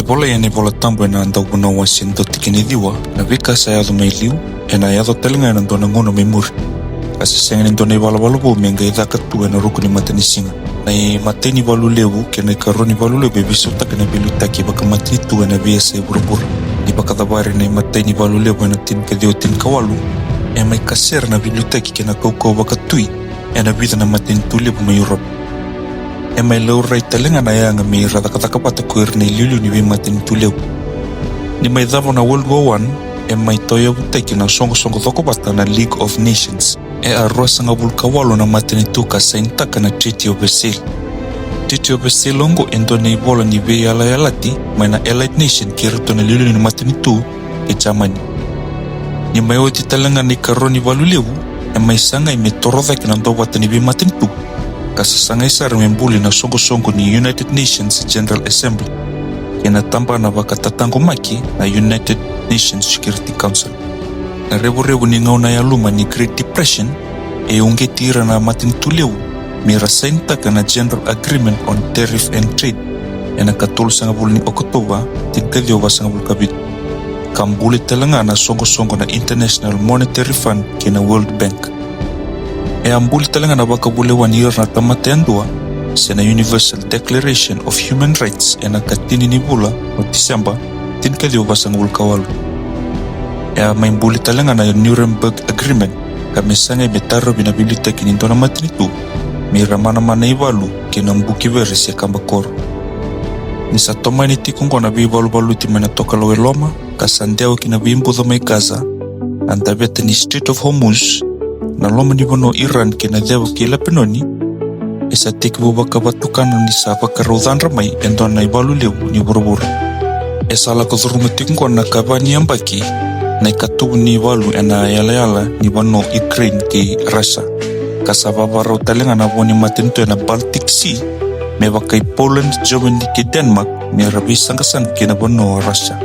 bola yani bola tambo na ndagu na wasin do tikinidhiwa na vika sa yado mai liu na yado talinga na ndo na ngono mai muri. Kasi senga ndo na iwala bo menga idhaka tuwe na ruku ni matani singa. Na matani Valu Levu kena ikaroni Valu Levu biso taka na bilu taki baka matani tuwe na viesa iburubura. Ni baka dabari na matani Valu Levu na tin kadeo tin kawalu. Mai kasera na bilu taki kena kaukau baka tui na bida na matani tu Levu mai erupt. Mai laurai talinga na yanga mai radakataka pata kuir na iliulu ni matani tu Levu. Ni mai dhavo na World War I mai toya buteki na songo thoko bata na League of Nations. Arua sanga vulkawalo na matani tu ka saintaka na Treaty of Versailles. Treaty of Versailles longo endo na ibola ni vei alayalati mai na Allied Nation kirito na iliulu ni matani tu Germany. Ni mai oti talanga ni karoni Valu Levu mai sanga ime torodha kina ndo bata ni vei matani tu. Kasa sanga isara membuli na songo ni United Nations General Assembly. Kena tamba na wakatatango maki na United Nations Security Council. Na rebu ni ngau na yaluma ni Great Depression unge tira na matani tu Levu mira saintaka na General Agreement on Tariff and Trade na katulu sanga bulu ni Oktoba tikadhio wa sanga bulu kabit. Kambuli talanga na songo na International Monetary Fund kena World Bank. Ambuli talanga na wakabule wanira na tamate andua sena Universal Declaration of Human Rights na katini ni Bula o Disemba tinkadhio wa sanga bulu kawalu. Maimbuli talanga na Nuremberg Agreement kamesanga imetaro binabilita kininto na matani tu mira mana iwalu kina mbuki verisi ya kamba koro. Nisa toma ni tikungo na viwalu timena toka lowe loma kasandeo kina vimbudho maikaza andabete ni Strait of Hormuz na loma ni bono Iran kina dhewa kila penoni isa tikibu baka batukano ni sapa karaudhan ramai endo na Valu Levu ni buruburu. Esala kudhurumu tikungo na kabani yambaki na ikatubu ni Valu na yala ni bono Ukraine ki Russia. Kasababa talenga na boni matento na Baltic Sea me wakai Poland, Germany ki Denmark me rabi sanga kina bono Russia.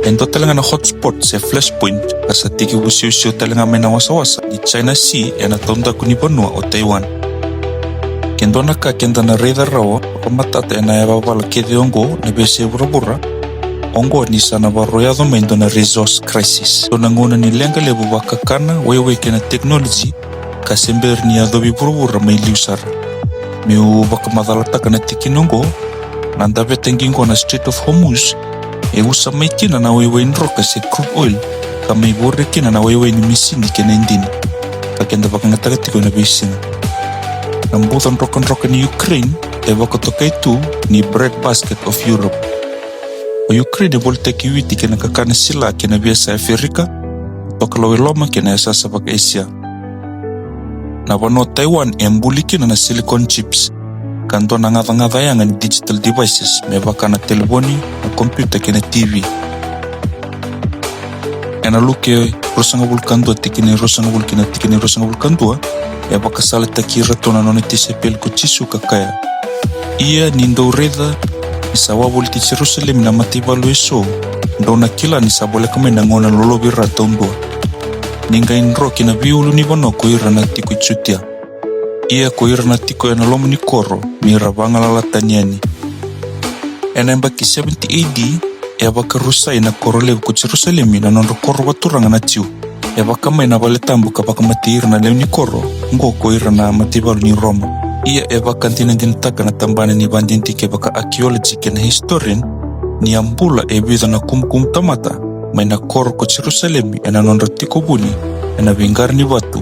Endo talenga na hotspot se flashpoint kasa tiki usio talenga mena wasa ni China Sea na tonda kuni bono o Taiwan. Kendo naka kenda na radar rawa o matata na yababala kediongo na bese burabura ongo ni sana baroyado mendo na resource crisis. Donangona ni lenga Levu wakakana wewe kena technology kasember ni adobe burubura mai liusara. Miu bakamadhalataka na tikinongo nandabe tengingo na Strait of Hormuz usa maikina na wewe nroka se crude oil kama ibore kina na wewe ni misini kena indini kakenda bakangataka tiko na besina. Nambuta nroka ni Ukraine wakatoka itu ni bread basket of Europe. O Ukraine bolteki witi kena kakana sila kena biasa Afrika toka lowe loma kena yasasa baka Asia. Na wano Taiwan mbuli kina na silicon chips kanto na ngatha yanga ni digital devices me baka na telefoni na computer kena TV. Ena luke rosanga bulkandua tikini rosanga bulkina tikini rosanga bulkandua baka sala takira tona nonetise pel kuchisu kakaya. Ia ni ndouredha nisawa voliti Jerusalem na mati Valu eso ndona kila nisabole kama ngona lolobi ratondua. Ninga inro kina viulu ni bono koira na tiko itsutia. Ia koira na tiko na lomu ni koro mira bangala lataniani. Enemba ki 70 AD baka rusa ina koro Levu ku Jerusalem na nondo koro waturanga na tiu. Baka maina vale tambu baka matiira na Levu ni koro ngo koira na mati Valu ni Roma. Ia baka tinendintaka na tambane ni bandintike baka archaeology kena historian ni ambula bida na kumkum tamata maina koro ko Jerusalem na nondo tiko buni na vingar ni watu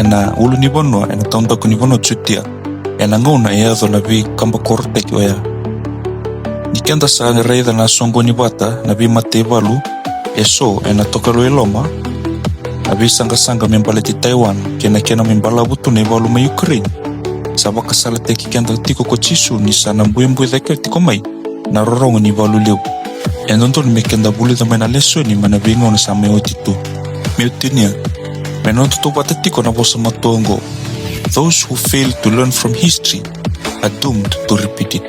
na ulu ni bono na tonda ko ni bono tsutia na ngona yazo na vi kamba koro teki oya. Nikenda sa reida na songo ni bata na vi mate Valu eso na toka loe loma na vi sanga membala ti Taiwan kena membala butu na Valu ma Ukraine. Sabaka sala teki kenda tiko ko chisu ni sana mbuyembue dheke tiko mai na rorongo ni Valu Levu. Endondo ni mekenda buli da mena leso ni mana bingo na sa meotitu. Meotinia. Menondo to batatiko na bosa matongo. Those who fail to learn from history are doomed to repeat it.